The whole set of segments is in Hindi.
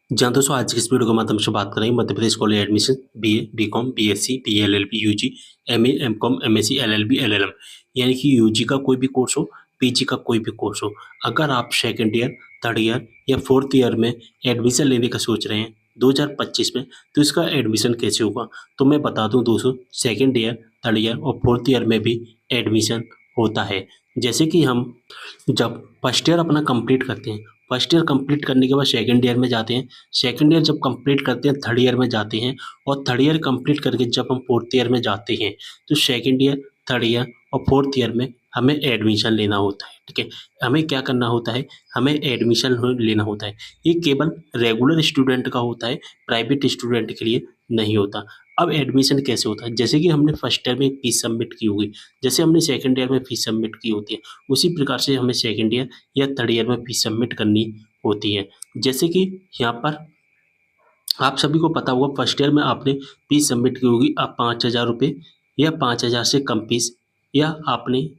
जहाँ दोस्तों आज की इस वीडियो के माध्यम से बात करेंगे Madhya Pradesh college admission BA, BCom, BSc, BLLB, UG, MA, MCom, MSc, LLB, LLM यानी कि यूजी का कोई भी कोर्स हो, पीजी का कोई भी कोर्स हो। अगर आप सेकंड ईयर, थर्ड ईयर या फोर्थ ईयर में एडमिशन लेने का सोच रहे हैं 2025 में, तो इसका एडमिशन कैसे होगा? तो मैं बता दूं दोस्तों, सेकेंड ईयर, थर्ड ईयर और फोर्थ ईयर में भी एडमिशन होता है। जैसे कि हम जब फर्स्ट ईयर अपना कंप्लीट करते हैं, फर्स्ट ईयर कंप्लीट करने के बाद सेकंड ईयर में जाते हैं, सेकंड ईयर जब कंप्लीट करते हैं थर्ड ईयर में जाते हैं, और थर्ड ईयर कंप्लीट करके जब हम फोर्थ ईयर में जाते हैं, तो सेकंड ईयर, थर्ड ईयर और फोर्थ ईयर में हमें एडमिशन लेना होता है। ठीक है, हमें क्या करना होता है? हमें एडमिशन लेना होता है। ये केवल रेगुलर स्टूडेंट का होता है, प्राइवेट स्टूडेंट के लिए नहीं होता। अब एडमिशन कैसे होता है? जैसे कि हमने फर्स्ट ईयर में फीस सबमिट की होगी, जैसे हमने सेकंड ईयर में फीस सबमिट की होती है, उसी प्रकार से हमें सेकंड ईयर या थर्ड ईयर में फीस सबमिट करनी होती है। जैसे कि यहाँ पर आप सभी को पता होगा, फर्स्ट ईयर में आपने फीस सबमिट की होगी आप 5,000 रुपये या 5,000 से कम फीस, या आपने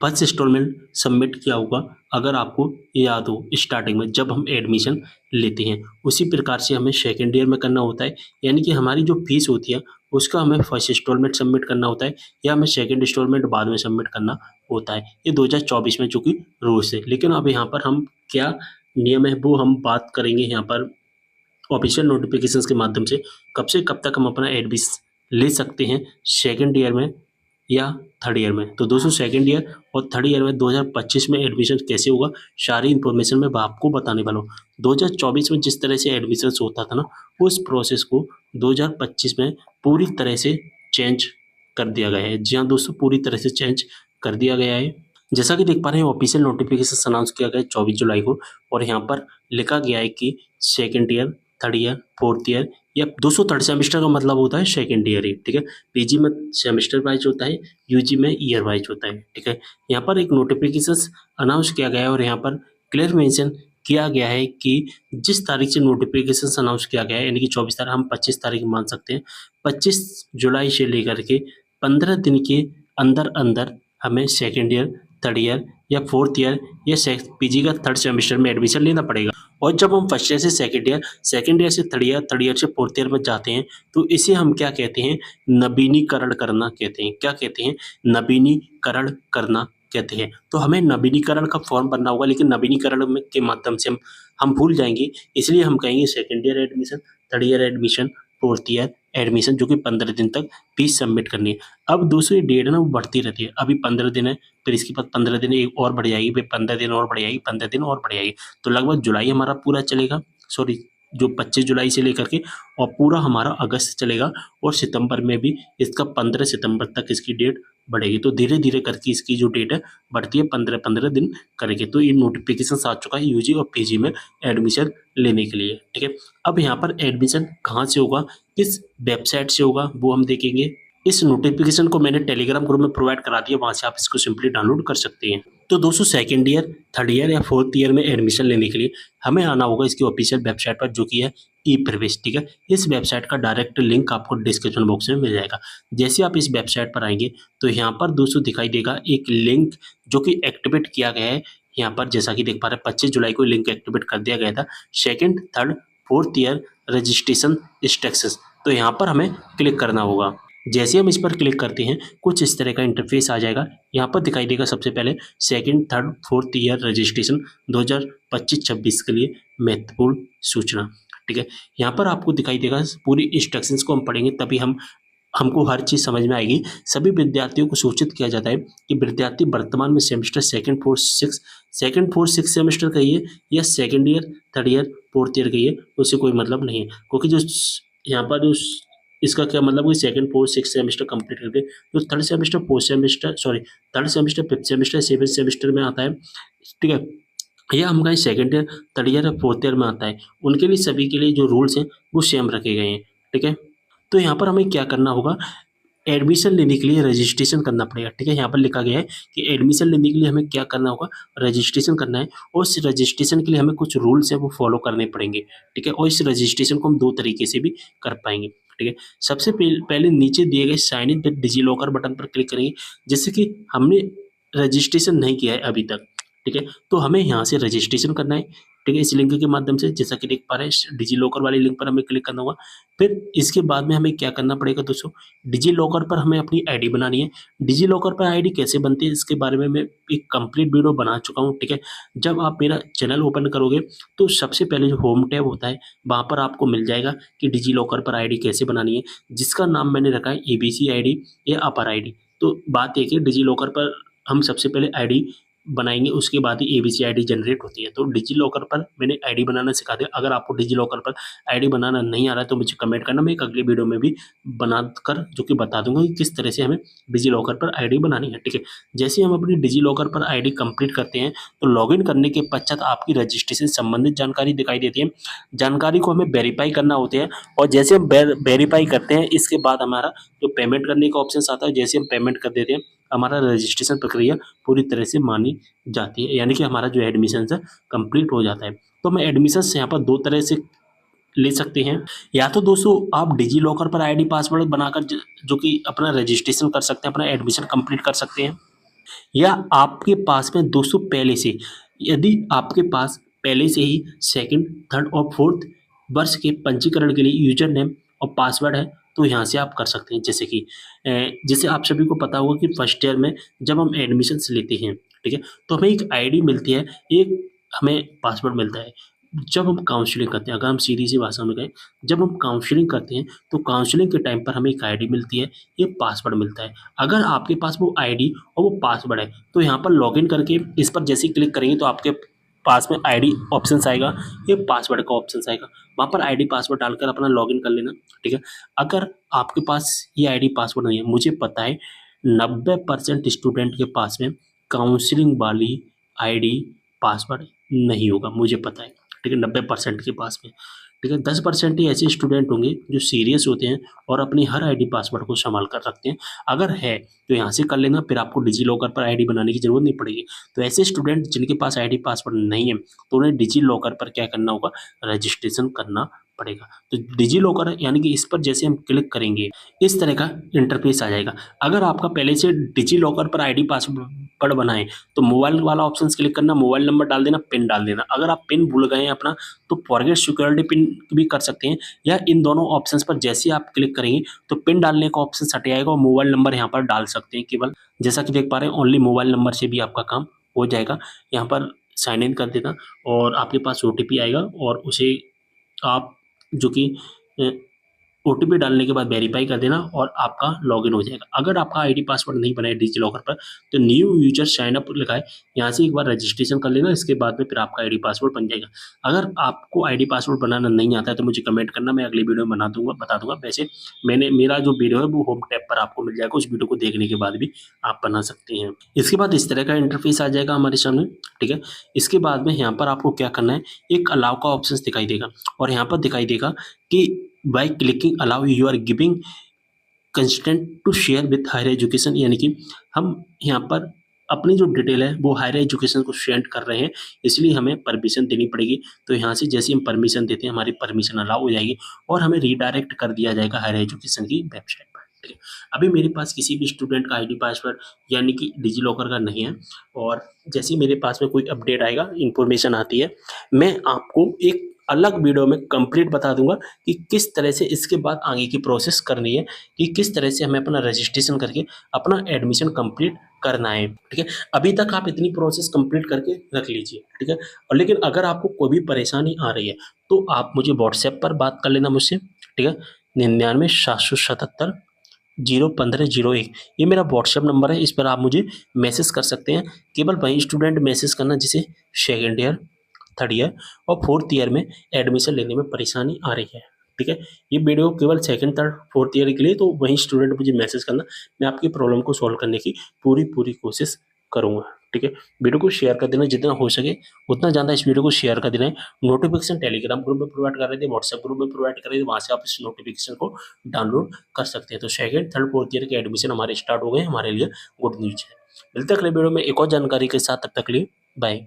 फर्स्ट इंस्टॉलमेंट सबमिट किया होगा, अगर आपको याद हो स्टार्टिंग में जब हम एडमिशन लेते हैं। उसी प्रकार से हमें सेकेंड ईयर में करना होता है, यानी कि हमारी जो फीस होती है उसका हमें फर्स्ट इंस्टॉलमेंट सबमिट करना होता है, या हमें सेकेंड इंस्टॉलमेंट बाद में सबमिट करना होता है। ये 2024 में चूँकि रूल्स है, लेकिन अब यहाँ पर हम क्या नियम है वो हम बात करेंगे यहाँ पर ऑफिशियल नोटिफिकेशंस के माध्यम से। कब से कब तक हम अपना एडमिशन ले सकते हैं सेकेंड ईयर में या थर्ड ईयर में? तो दोस्तों सेकेंड ईयर और थर्ड ईयर में 2025 में एडमिशन कैसे होगा, सारी इन्फॉर्मेशन मैं आपको बताने वाला हूँ। 2024 में जिस तरह से एडमिशन होता था ना, उस प्रोसेस को 2025 में पूरी तरह से चेंज कर दिया गया है। जी हाँ दोस्तों, पूरी तरह से चेंज कर दिया गया है। जैसा कि देख पा रहे हैं, ऑफिशियल नोटिफिकेशन अनाउंस किया गया है 24 जुलाई को, और यहाँ पर लिखा गया है कि second year, third year, fourth year या दोस्तों थर्ड सेमेस्टर का मतलब होता है सेकेंड ईयर ही। ठीक है, पीजी में सेमेस्टर वाइज होता है, यूजी में ईयर वाइज होता है। ठीक है, यहाँ पर एक नोटिफिकेशन अनाउंस किया गया है, और यहाँ पर क्लियर मेंशन किया गया है कि जिस तारीख से नोटिफिकेशन अनाउंस किया गया है, यानी कि 24 तारीख, हम 25 तारीख मान सकते हैं, 25 जुलाई से लेकर के 15 दिन के अंदर अंदर हमें सेकेंड ईयर, थर्ड ईयर या फोर्थ ईयर या पीजी का थर्ड सेमेस्टर में एडमिशन लेना पड़ेगा। और जब हम फर्स्ट ईयर से सेकेंड ईयर, सेकेंड ईयर से थर्ड ईयर, थर्ड ईयर से फोर्थ ईयर में जाते हैं, तो इसे हम क्या कहते हैं? नवीनीकरण करना कहते हैं। क्या कहते हैं? नवीनीकरण करना कहते हैं। तो हमें नवीनीकरण का फॉर्म भरना होगा, लेकिन नवीनीकरण के माध्यम से हम भूल जाएंगे, इसलिए हम कहेंगे second year admission, third year admission, fourth year admission, जो कि 15 दिन तक फीस सबमिट करनी है। अब दूसरी डेट है ना, वो बढ़ती रहती है। अभी 15 दिन है, फिर इसके बाद 15 दिन एक और बढ़ जाएगी, फिर 15 दिन और बढ़ जाएगी, 15 दिन और बढ़ जाएगी, तो लगभग जुलाई हमारा पूरा चलेगा, सॉरी जो 25 जुलाई से लेकर के, और पूरा हमारा अगस्त चलेगा, और सितंबर में भी इसका 15 सितंबर तक इसकी डेट बढ़ेगी। तो धीरे धीरे करके इसकी जो डेट है बढ़ती है, 15-15 दिन करके। तो ये नोटिफिकेशन आ चुका है यूजी और पीजी में एडमिशन लेने के लिए। ठीक है, अब यहाँ पर एडमिशन कहाँ से होगा, किस वेबसाइट से होगा, वो हम देखेंगे। इस नोटिफिकेशन को मैंने टेलीग्राम ग्रुप में प्रोवाइड करा दिया, वहाँ से आप इसको सिंपली डाउनलोड कर सकते हैं। तो दोस्तों सेकेंड ईयर, थर्ड ईयर या फोर्थ ईयर में एडमिशन लेने के लिए हमें आना होगा इसकी ऑफिशियल वेबसाइट पर, जो कि है ई प्रवेश। ठीक है, इस वेबसाइट का डायरेक्ट लिंक आपको डिस्क्रिप्शन बॉक्स में मिल जाएगा। जैसे आप इस वेबसाइट पर आएंगे, तो यहाँ पर दोस्तों दिखाई देगा एक लिंक जो कि एक्टिवेट किया गया है। यहाँ पर जैसा कि देख पा रहे हैं, 25 जुलाई को लिंक एक्टिवेट कर दिया गया था, second, third, fourth year registration instructions. तो यहाँ पर हमें क्लिक करना होगा। जैसे हम इस पर क्लिक करते हैं, कुछ इस तरह का इंटरफेस आ जाएगा। यहाँ पर दिखाई देगा सबसे पहले second, third, fourth year registration 2025-26 के लिए महत्वपूर्ण सूचना। ठीक है, यहाँ पर आपको दिखाई देगा, पूरी इंस्ट्रक्शंस को हम पढ़ेंगे तभी हमको हर चीज़ समझ में आएगी। सभी विद्यार्थियों को सूचित किया जाता है कि विद्यार्थी वर्तमान में semester second, fourth, six semester कहिए या second year, third year, fourth year कहिए, उससे कोई मतलब नहीं है। क्योंकि जो यहाँ पर जो इसका क्या मतलब है, second, fourth, six semester complete करके जो third semester, fourth semester, sorry third semester, fifth semester, seventh semester में आता है। ठीक है, या हम कहीं सेकंड ईयर, थर्ड ईयर या फोर्थ ईयर में आता है, उनके लिए सभी के लिए जो रूल्स हैं वो सेम रखे गए हैं। ठीक है, तो यहाँ पर हमें क्या करना होगा, एडमिशन लेने के लिए रजिस्ट्रेशन करना पड़ेगा। ठीक है, यहाँ पर लिखा गया है कि एडमिशन लेने के लिए हमें क्या करना होगा, रजिस्ट्रेशन करना है, और इस रजिस्ट्रेशन के लिए हमें कुछ रूल्स है वो फॉलो करने पड़ेंगे। ठीक है, और इस रजिस्ट्रेशन को हम दो तरीके से भी कर पाएंगे। ठीक है, सबसे पहले नीचे दिए गए sign in with DigiLocker button पर क्लिक करेंगे। जैसे कि हमने रजिस्ट्रेशन नहीं किया है अभी तक, ठीक है। तो हमें यहाँ से रजिस्ट्रेशन करना है, ठीक है, इस लिंक के माध्यम से, जैसा कि देख पा रहे हैं डिजी लॉकर वाली लिंक पर हमें क्लिक करना होगा। फिर इसके बाद में हमें क्या करना पड़ेगा दोस्तों, डिजी लॉकर पर हमें अपनी आईडी बनानी है। डिजी लॉकर पर आईडी कैसे बनती है इसके बारे में मैं एक कंप्लीट वीडियो बना चुका हूँ, ठीक है। जब आप मेरा चैनल ओपन करोगे तो सबसे पहले जो होम टैब होता है वहाँ पर आपको मिल जाएगा कि डिजी लॉकर पर आईडी कैसे बनानी है, जिसका नाम मैंने रखा है एबीसी आईडी या अपर आईडी। तो बात एक है, डिजी लॉकर पर हम सबसे पहले आईडी बनाएंगे, उसके बाद ही एबीसी आईडी जनरेट होती है। तो डिजी लॉकर पर मैंने आईडी बनाना सिखा दिया। अगर आपको डिजी लॉकर पर आईडी बनाना नहीं आ रहा है तो मुझे कमेंट करना, मैं एक अगली वीडियो में भी बनाकर जो कि बता दूंगा कि किस तरह से हमें डिजी लॉकर पर आईडी बनानी है, ठीक है। जैसे हम अपनी डिजी लॉकर पर आईडी कंप्लीट करते हैं तो लॉगिन करने के पश्चात आपकी रजिस्ट्रेशन संबंधित जानकारी दिखाई देती है। जानकारी को हमें वेरीफाई करना होता है, और जैसे हम वेरीफाई करते हैं इसके बाद हमारा जो पेमेंट करने का ऑप्शन आता है, जैसे हम पेमेंट कर देते हैं हमारा रजिस्ट्रेशन प्रक्रिया पूरी तरह से मानी जाती है, यानी कि हमारा जो एडमिशन है कंप्लीट हो जाता है। तो मैं एडमिशन यहाँ पर दो तरह से ले सकते हैं। या तो दोस्तों आप डिजी लॉकर पर आईडी पासवर्ड बनाकर जो कि अपना रजिस्ट्रेशन कर सकते हैं, अपना एडमिशन कंप्लीट कर सकते हैं। या आपके पास में दोस्तों पहले से, यदि आपके पास पहले से ही सेकंड, थर्ड और फोर्थ वर्ष के पंजीकरण के लिए यूजर नेम और पासवर्ड है तो यहाँ से आप कर सकते हैं। जैसे कि जैसे आप सभी को पता होगा कि फर्स्ट ईयर में जब हम एडमिशन्स लेते हैं, ठीक है, तो हमें एक आईडी मिलती है, एक हमें पासवर्ड मिलता है। जब हम काउंसलिंग करते हैं, अगर हम सीधी सी भाषा में कहें, जब हम काउंसलिंग करते हैं तो काउंसलिंग के टाइम पर हमें एक आईडी मिलती है, एक पासवर्ड मिलता है। अगर आपके पास वो आईडी और वो पासवर्ड है तो यहाँ पर लॉगिन करके इस पर जैसे ही क्लिक करेंगे तो आपके पास में आईडी ऑप्शन आएगा, ये पासवर्ड का ऑप्शन आएगा, वहाँ पर आईडी पासवर्ड डालकर अपना लॉगिन कर लेना, ठीक है। अगर आपके पास ये आईडी पासवर्ड नहीं है, मुझे पता है 90% स्टूडेंट के पास में काउंसलिंग वाली आईडी पासवर्ड नहीं होगा, मुझे पता है, ठीक है, 90% के पास में, ठीक है। 10% ही ऐसे स्टूडेंट होंगे जो सीरियस होते हैं और अपनी हर आईडी पासवर्ड को संभाल कर रखते हैं। अगर है तो यहाँ से कर लेना, फिर आपको डिजी लॉकर पर आईडी बनाने की जरूरत नहीं पड़ेगी। तो ऐसे स्टूडेंट जिनके पास आईडी पासवर्ड नहीं है तो उन्हें डिजी लॉकर पर क्या करना होगा, रजिस्ट्रेशन करना पड़ेगा। तो डिजी लॉकर यानी कि इस पर जैसे हम क्लिक करेंगे इस तरह का इंटरफेस आ जाएगा। अगर आपका पहले से डिजी लॉकर पर आईडी पासवर्ड बना है तो मोबाइल वाला ऑप्शन क्लिक करना, मोबाइल नंबर डाल देना, पिन डाल देना। अगर आप पिन भूल गए हैं अपना तो फॉरगेट सिक्योरिटी पिन भी कर सकते हैं, या इन दोनों ऑप्शंस पर जैसे आप क्लिक करेंगे तो पिन डालने का ऑप्शन हट जाएगा और मोबाइल नंबर यहाँ पर डाल सकते हैं केवल। जैसा कि देख पा रहे हैं ओनली मोबाइल नंबर से भी आपका काम हो जाएगा। यहाँ पर साइन इन कर देना और आपके पास ओटीपी आएगा और उसे आप जो कि ओटीपी डालने के बाद वेरीफाई कर देना और आपका लॉगिन हो जाएगा। अगर आपका आईडी पासवर्ड नहीं बना है डिजी लॉकर पर तो न्यू यूजर साइन अप लिखा है, यहाँ से एक बार रजिस्ट्रेशन कर लेना, इसके बाद में फिर आपका आईडी पासवर्ड बन जाएगा। अगर आपको आईडी पासवर्ड बनाना नहीं आता है तो मुझे कमेंट करना, मैं अगली वीडियो में बता दूंगा। वैसे मेरा जो वीडियो है वो होम टैब पर आपको मिल जाएगा, उस वीडियो को देखने के बाद भी आप बना सकते हैं। इसके बाद इस तरह का इंटरफेस आ जाएगा हमारे सामने, ठीक है। इसके बाद में यहाँ पर आपको क्या करना है, एक अलाउ का ऑप्शन दिखाई देगा और यहाँ पर दिखाई देगा कि by clicking allow you are giving consent to share with higher education, यानी कि हम यहाँ पर अपनी जो डिटेल है वो हायर एजुकेशन को शेयर कर रहे हैं, इसलिए हमें परमिशन देनी पड़ेगी। तो यहाँ से जैसे हम परमिशन देते हैं हमारी परमिशन अलाउ हो जाएगी और हमें रीडायरेक्ट कर दिया जाएगा हायर एजुकेशन की वेबसाइट पर, ठीक है। अभी मेरे पास किसी भी स्टूडेंट का आईडी पासवर्ड यानी कि डिजी लॉकर का नहीं है, और जैसे ही मेरे पास में कोई अपडेट आएगा, इंफॉर्मेशन आती है, मैं आपको एक अलग वीडियो में कंप्लीट बता दूंगा कि किस तरह से इसके बाद आगे की प्रोसेस करनी है, कि किस तरह से हमें अपना रजिस्ट्रेशन करके अपना एडमिशन कंप्लीट करना है, ठीक है। अभी तक आप इतनी प्रोसेस कंप्लीट करके रख लीजिए, ठीक है। और लेकिन अगर आपको कोई भी परेशानी आ रही है तो आप मुझे व्हाट्सएप पर बात कर लेना मुझसे, ठीक है। 99 777 015 01 ये मेरा व्हाट्सएप नंबर है, इस पर आप मुझे मैसेज कर सकते हैं। केवल वही स्टूडेंट मैसेज करना जिसे सेकेंड ईयर, थर्ड ईयर और फोर्थ ईयर में एडमिशन लेने में परेशानी आ रही है, ठीक है। ये वीडियो केवल सेकंड, थर्ड, फोर्थ ईयर के लिए, तो वही स्टूडेंट मुझे मैसेज करना, मैं आपकी प्रॉब्लम को सॉल्व करने की पूरी कोशिश करूंगा, ठीक है। वीडियो को शेयर कर देना, जितना हो सके उतना ज़्यादा इस वीडियो को शेयर कर देना है। नोटिफिकेशन टेलीग्राम ग्रुप में प्रोवाइड कर रहे थे, व्हाट्सएप ग्रुप में प्रोवाइड कर रहे थे, वहाँ से आप इस नोटिफिकेशन को डाउनलोड कर सकते हैं। तो सेकंड, थर्ड, फोर्थ ईयर के एडमिशन हमारे स्टार्ट हो गए, हमारे लिए गुड न्यूज है। मिलते हैं अगले वीडियो में एक और जानकारी के साथ, तब तक के लिए बाय।